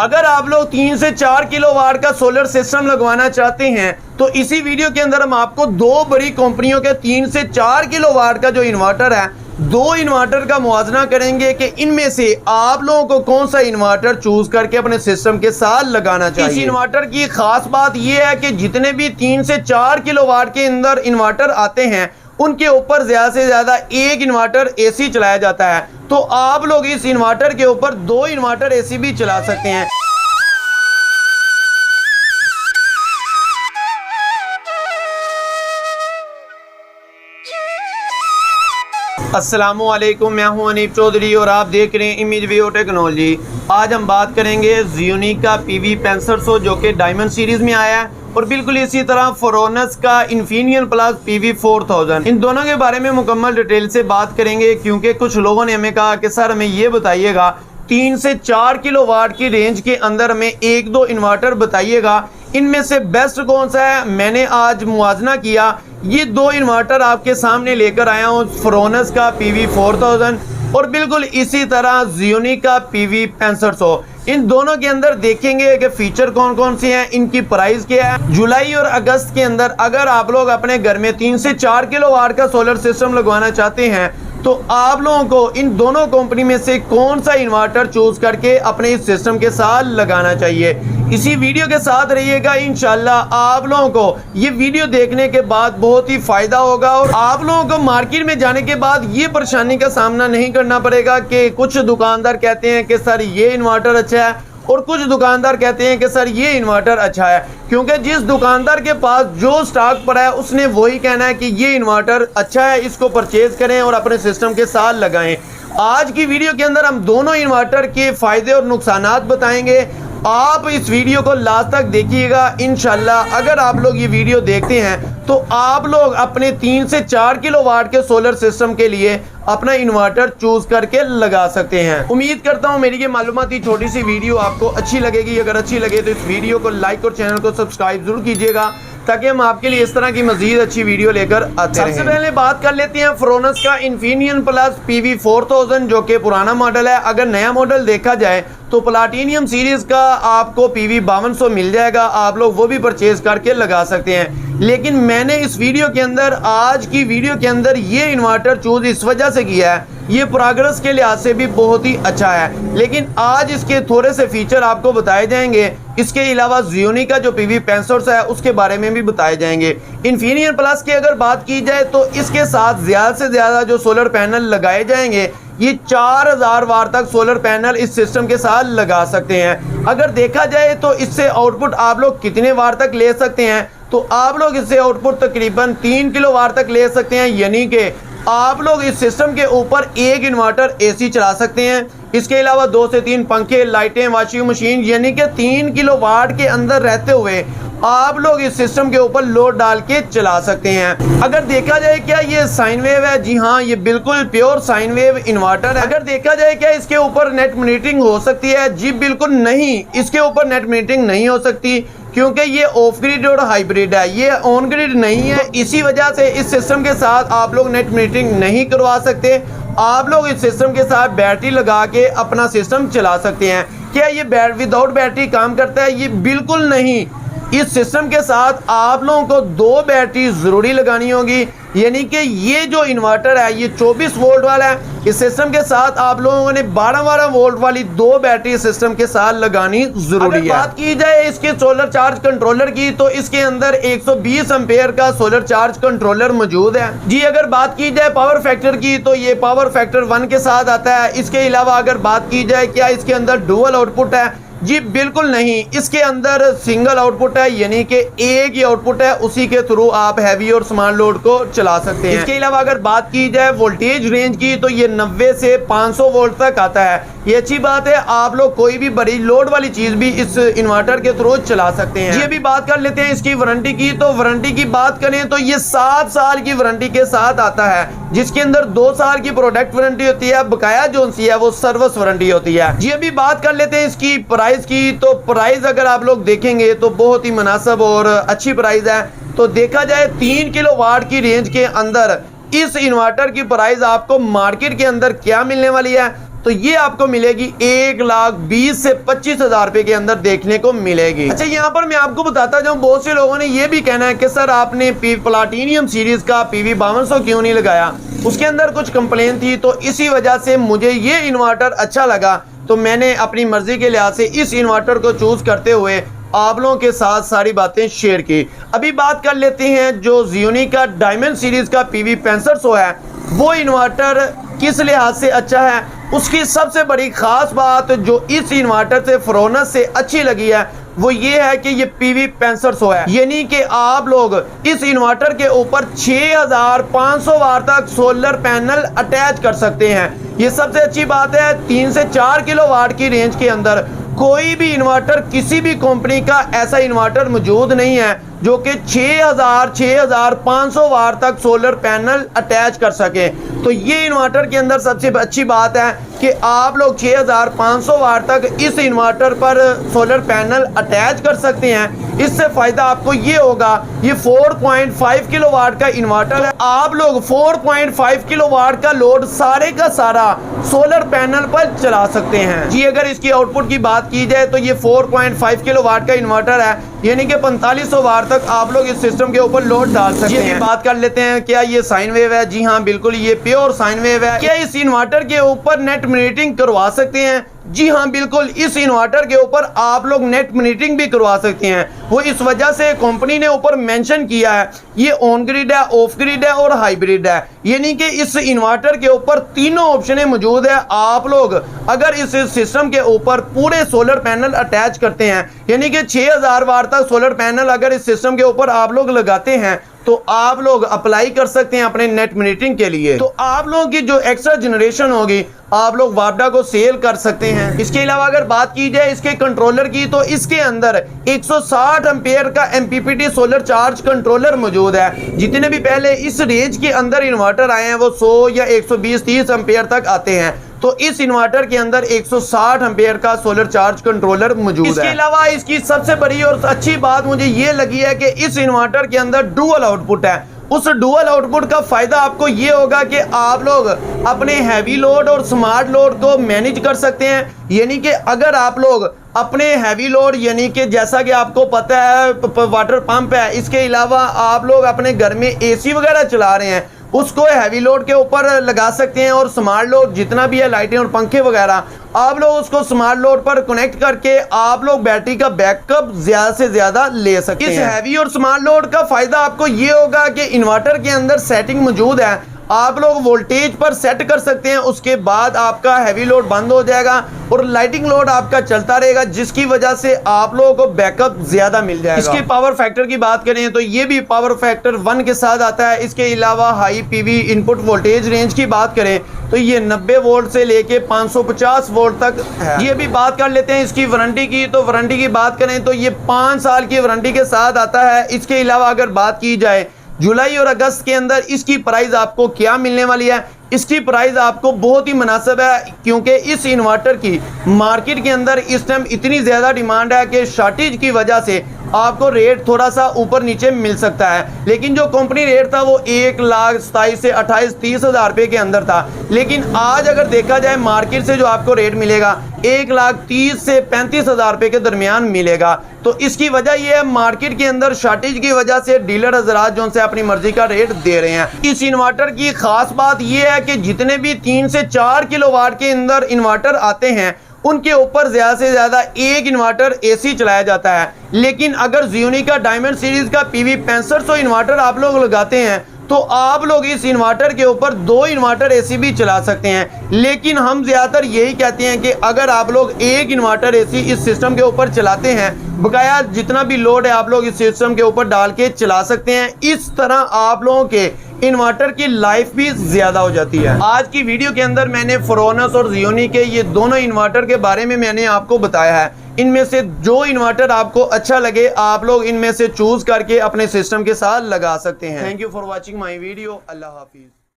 अगर आप लोग 3 से 4 किलोवाट का सोलर सिस्टम लगवाना चाहते हैं तो इसी वीडियो के अंदर हम आपको दो बड़ी कंपनियों के 3 से 4 किलोवाट का जो इन्वर्टर है, दो इन्वर्टर का मुआवजा करेंगे कि इनमें से आप लोगों को कौन सा इन्वर्टर चूज करके अपने सिस्टम के साथ लगाना चाहिए। इस इन्वर्टर की खास बात यह है कि जितने भी 3 से 4 किलोवाट के अंदर इन्वर्टर आते हैं उनके ऊपर ज्यादा से ज्यादा एक इन्वर्टर एसी चलाया जाता है, तो आप लोग इस इन्वर्टर के ऊपर दो इन्वर्टर एसी भी चला सकते हैं। अस्सलामुअलैकुम, मैं हूं अनीफ चौधरी और आप देख रहे हैं इमेज वीओ टेक्नोलॉजी। आज हम बात करेंगे ज़ियोनी का PV 6500 जो कि डायमंड सीरीज में आया है, और बिल्कुल इसी तरह फोरोनस का इन्फिनियन प्लस PV 4000। इन दोनों के बारे में मुकम्मल डिटेल से बात करेंगे, क्योंकि कुछ लोगों ने हमें कहा कि सर हमें ये बताइएगा 3 से 4 किलोवाट की रेंज के अंदर हमें एक दो इन्वर्टर बताइएगा, इनमें से बेस्ट कौन सा है। मैंने आज मुआवजा किया, ये दो इन्वर्टर आपके सामने लेकर आया हूँ, फोरोनस का PV 4000 और बिल्कुल इसी तरह ज़ियोनी का PV 6500। इन दोनों के अंदर देखेंगे कि फीचर कौन कौन से हैं, इनकी प्राइस क्या है। जुलाई और अगस्त के अंदर अगर आप लोग अपने घर में 3 से 4 किलोवाट का सोलर सिस्टम लगवाना चाहते हैं तो आप लोगों को इन दोनों कंपनी में से कौन सा इन्वर्टर चूज करके अपने इस सिस्टम के साथ लगाना चाहिए। इसी वीडियो के साथ रहिएगा, इंशाल्लाह आप लोगों को ये वीडियो देखने के बाद बहुत ही फायदा होगा और आप लोगों को मार्केट में जाने के बाद ये परेशानी का सामना नहीं करना पड़ेगा कि कुछ दुकानदार कहते हैं कि सर ये इन्वर्टर अच्छा है और कुछ दुकानदार कहते हैं कि सर ये इन्वर्टर अच्छा है, क्योंकि जिस दुकानदार के पास जो स्टॉक पड़ा है उसने वही कहना है कि ये इन्वर्टर अच्छा है, इसको परचेज करें और अपने सिस्टम के साथ लगाएं। आज की वीडियो के अंदर हम दोनों इन्वर्टर के फायदे और नुकसानात बताएंगे। आप इस वीडियो को लास्ट तक देखिएगा, इंशाल्लाह अगर आप लोग ये वीडियो देखते हैं तो आप लोग अपने 3 से 4 किलोवाट के सोलर सिस्टम के लिए अपना इन्वर्टर चूज करके लगा सकते हैं। उम्मीद करता हूँ मेरी ये मालूमाती छोटी सी वीडियो आपको अच्छी लगेगी। अगर अच्छी लगे तो इस वीडियो को लाइक और चैनल को सब्सक्राइब जरूर कीजिएगा, ताकि हम आपके लिए इस तरह की मजीद अच्छी वीडियो लेकर आते हैं। सबसे पहले बात कर लेते हैं फोरोनस का इन्फिनियन प्लस PV 4000 जो कि पुराना मॉडल है। अगर नया मॉडल देखा जाए तो प्लाटिनियम सीरीज का आपको PV 5200 मिल जाएगा, आप लोग वो भी परचेज करके लगा सकते हैं। लेकिन मैंने इस वीडियो के अंदर, आज की वीडियो के अंदर ये इन्वर्टर चूज इस वजह से किया है, ये प्रोग्रेस के लिहाज से भी बहुत ही अच्छा है, लेकिन आज इसके थोड़े से फीचर आपको बताए जाएंगे। इसके अलावा ज़ियोनी का जो PV 6500 है उसके बारे में भी बताए जाएंगे। इन्फिनियन प्लस की अगर बात की जाए तो इसके साथ ज़्यादा से ज़्यादा जो सोलर पैनल लगाए जाएंगे, ये 4000 वाट तक सोलर पैनल इस सिस्टम के साथ लगा सकते हैं। अगर देखा जाए तो इससे आउटपुट आप लोग कितने वाट तक ले सकते हैं, तो आप लोग इससे आउटपुट तकरीबन 3 किलोवाट तक ले सकते हैं, यानी कि आप लोग इस सिस्टम के ऊपर एक इन्वर्टर एसी चला सकते हैं। इसके अलावा 2 से 3 पंखे, लाइटें, वॉशिंग मशीन, यानी कि 3 किलोवाट के अंदर रहते हुए आप लोग इस सिस्टम के ऊपर लोड डाल के चला सकते हैं। अगर देखा जाए क्या ये साइन वेव है, जी हाँ, ये बिल्कुल प्योर साइन वेव इन्वर्टर है। अगर देखा जाए क्या इसके ऊपर नेट मॉनिटरिंग हो सकती है, जी बिल्कुल नहीं, इसके ऊपर नेट मॉनिटरिंग नहीं हो सकती, क्योंकि ये ऑफ ग्रिड और हाइब्रिड है, ये ऑन ग्रिड नहीं है। इसी वजह से इस सिस्टम के साथ आप लोग नेट मॉनिटरिंग नहीं करवा सकते। आप लोग इस सिस्टम के साथ बैटरी लगा के अपना सिस्टम चला सकते हैं। क्या ये विदाउट बैटरी काम करता है? ये बिल्कुल नहीं। इस सिस्टम के साथ आप लोगों को 2 बैटरी जरूरी लगानी होगी, यानी कि ये जो इन्वर्टर है ये 24 वोल्ट वाला है। इस सिस्टम के साथ आप लोगों ने 12-12 वोल्ट वाली 2 बैटरी सिस्टम के साथ लगानी जरूरी है। बात की जाए इसके सोलर चार्ज कंट्रोलर की, तो इसके अंदर 120 एम्पेयर का सोलर चार्ज कंट्रोलर मौजूद है। जी अगर बात की जाए पावर फैक्टर की, तो ये पावर फैक्टर 1 के साथ आता है। इसके अलावा अगर बात की जाए क्या इसके अंदर डुअल आउटपुट है, जी बिल्कुल नहीं, इसके अंदर सिंगल आउटपुट है, यानी कि एक ही आउटपुट है, उसी के थ्रू आप हैवी और स्मॉल लोड को चला सकते हैं। इसके अलावा अगर बात की जाए वोल्टेज रेंज की, तो ये 90 से 500 वोल्ट तक आता है। ये अच्छी बात है, आप लोग कोई भी बड़ी लोड वाली चीज भी इस इन्वर्टर के थ्रू चला सकते हैं। जी अभी बात कर लेते हैं इसकी वारंटी की, तो वारंटी की बात करें तो ये 7 साल की वारंटी के साथ आता है, जिसके अंदर 2 साल की प्रोडक्ट वारंटी होती है, बकाया जो सी है वो सर्विस वारंटी होती है। जी अभी बात कर लेते हैं इसकी प्राइस की, तो प्राइस अगर आप लोग देखेंगे तो बहुत ही मुनासिब और अच्छी प्राइस है। तो देखा जाए 3 किलोवाट की रेंज के अंदर इस इन्वर्टर की प्राइस आपको मार्केट के अंदर क्या मिलने वाली है, तो ये आपको मिलेगी 1,20,000 से 25,000 रुपए के अंदर देखने को मिलेगी। अच्छा, यहाँ पर मैं आपको बताता जाऊँ, बहुत से लोगों ने ये भी कहना है कि सर आपने प्लाटिनियम सीरीज का PV 5200 क्यों नहीं लगाया, उसके अंदर कुछ कंप्लेन थी, तो इसी वजह से मुझे ये इन्वर्टर अच्छा लगा, तो मैंने अपनी मर्जी के लिहाज से इस इन्वर्टर को चूज करते हुए आप लोगों के साथ सारी बातें शेयर की। अभी बात कर लेते हैं जो ज़ियोनी का डायमंड सीरीज का PV 6500 है, वो इन्वर्टर किस लिहाज से अच्छा है। उसकी सबसे बड़ी खास बात जो इस इन्वर्टर से फ्रोनस से अच्छी लगी है वो ये है कि ये PV 6500 है, यानी कि आप लोग इस इन्वर्टर के ऊपर 6500 वाट तक सोलर पैनल अटैच कर सकते हैं। ये सबसे अच्छी बात है। 3 से 4 किलोवाट की रेंज के अंदर कोई भी इन्वर्टर, किसी भी कंपनी का ऐसा इन्वर्टर मौजूद नहीं है जो कि 6500 वाट तक सोलर पैनल अटैच कर सके। तो ये इन्वर्टर के अंदर सबसे अच्छी बात है कि आप लोग 6500 वाट तक इस इन्वर्टर पर सोलर पैनल अटैच कर सकते हैं। इससे फायदा आपको ये होगा, ये 4.5 किलोवाट का इन्वर्टर है, आप लोग 4.5 किलोवाट का लोड सारे का सारा सोलर पैनल पर चला सकते हैं जी। अगर इसकी आउटपुट की बात की जाए तो ये 4.5 किलोवाट का इन्वर्टर है, यानी कि 4500 वाट तक आप लोग इस सिस्टम के ऊपर लोड डाल सकते हैं। बात कर लेते हैं, क्या ये साइन वेव है? जी हाँ, बिल्कुल ये प्योर साइन वेव है। क्या इस इन्वर्टर के ऊपर नेट मॉनिटरिंग करवा सकते हैं? जी हाँ, बिल्कुल इस इन्वर्टर के ऊपर आप लोग नेट मॉनिटरिंग भी करवा सकते हैं। वो इस वजह से कंपनी ने ऊपर मेंशन किया है ये ऑन ग्रिड है, ऑफ ग्रिड है और हाइब्रिड है, यानी कि इस इन्वर्टर के ऊपर तीनों ऑप्शनें मौजूद है। आप लोग अगर इस सिस्टम के ऊपर पूरे सोलर पैनल अटैच करते हैं, यानी कि 6000 वाट तक सोलर पैनल अगर इस सिस्टम के ऊपर आप लोग लगाते हैं तो आप लोग अप्लाई कर सकते हैं अपने नेट मॉनिटरिंग के लिए। तो आप लोगों की जो एक्स्ट्रा जनरेशन होगी आप लोग वापडा को सेल कर सकते हैं। इसके अलावा अगर बात की जाए इसके कंट्रोलर की, तो इसके अंदर 160 एम्पेयर का MPPT सोलर चार्ज कंट्रोलर मौजूद है। जितने भी पहले इस रेंज के अंदर इन्वर्टर आए हैं वो 100 या 120-30 एम्पेयर तक आते हैं, तो इस इन्वर्टर के अंदर 160 एम्पेयर का सोलर चार्ज कंट्रोलर मौजूद है। इसके अलावा इसकी सबसे बड़ी और अच्छी बात मुझे ये लगी है कि इस इन्वर्टर के अंदर डुअल आउटपुट है। उस डुअल आउटपुट का फायदा आपको ये होगा कि आप लोग अपने हैवी लोड और स्मार्ट लोड को मैनेज कर सकते हैं। यानी कि अगर आप लोग अपने हैवी लोड, यानी कि जैसा कि आपको पता है वाटर पंप है, इसके अलावा आप लोग अपने घर में AC वगैरह चला रहे हैं, उसको हैवी लोड के ऊपर लगा सकते हैं। और स्मार्ट लोड जितना भी है, लाइटें और पंखे वगैरह, आप लोग उसको स्मार्ट लोड पर कनेक्ट करके आप लोग बैटरी का बैकअप ज्यादा से ज्यादा ले सकते हैं। इस हैवी और स्मार्ट लोड का फायदा आपको ये होगा कि इन्वर्टर के अंदर सेटिंग मौजूद है, आप लोग वोल्टेज पर सेट कर सकते हैं, उसके बाद आपका हैवी लोड बंद हो जाएगा और लाइटिंग लोड आपका चलता रहेगा, जिसकी वजह से आप लोगों को बैकअप ज्यादा मिल जाएगा। इसके पावर फैक्टर की बात करें तो ये भी पावर फैक्टर 1 के साथ आता है। इसके अलावा high PV input voltage range की बात करें तो ये 90 वोल्ट से लेके 550 वोल्ट तक है। ये भी बात कर लेते हैं इसकी वारंटी की, तो वारंटी की बात करें तो ये 5 साल की वारंटी के साथ आता है। इसके अलावा अगर बात की जाए जुलाई और अगस्त के अंदर इसकी प्राइस आपको क्या मिलने वाली है, इसकी प्राइस आपको बहुत ही मुनासिब है, क्योंकि इस इन्वर्टर की मार्केट के अंदर इस टाइम इतनी ज़्यादा डिमांड है कि शॉर्टेज की वजह से आपको रेट थोड़ा सा ऊपर नीचे मिल सकता है। लेकिन जो कंपनी रेट था वो 1,27,000 से 28-30 हज़ार रुपये के अंदर था, लेकिन आज अगर देखा जाए मार्केट से जो आपको रेट मिलेगा 1,30,000 से 35,000 रुपये के दरमियान मिलेगा। तो इसकी वजह यह है मार्केट के अंदर शॉर्टेज की वजह से डीलर हजरात जो से अपनी मर्जी का रेट दे रहे हैं। इस इन्वर्टर की खास बात यह है कि जितने भी 3 से 4 किलोवाट के अंदर इन्वर्टर आते हैं उनके ऊपर ज़्यादा से ज़्यादा एक इन्वर्टर AC चलाया जाता है। लेकिन अगर ज़ियोनी का डायमंड सीरीज़ का PV 6500 इन्वर्टर आप लोग लगाते हैं तो आप लोग इस इन्वर्टर के ऊपर 2 इन्वर्टर AC भी चला सकते हैं। लेकिन हम ज़्यादातर यही कहते हैं कि अगर आप लोग एक इन्वर्टर AC इस सिस्टम के ऊपर चलाते हैं, बकाया जितना भी लोड है आप लोग इस सिस्टम के ऊपर डाल के चला सकते हैं। इस तरह आप लोगों के इन्वर्टर की लाइफ भी ज्यादा हो जाती है। आज की वीडियो के अंदर मैंने फ्रोनस और ज़ियोनी के ये दोनों इन्वर्टर के बारे में मैंने आपको बताया है। इनमें से जो इन्वर्टर आपको अच्छा लगे आप लोग इनमें से चूज करके अपने सिस्टम के साथ लगा सकते हैं। Thank you for watching my video. Allah Hafiz.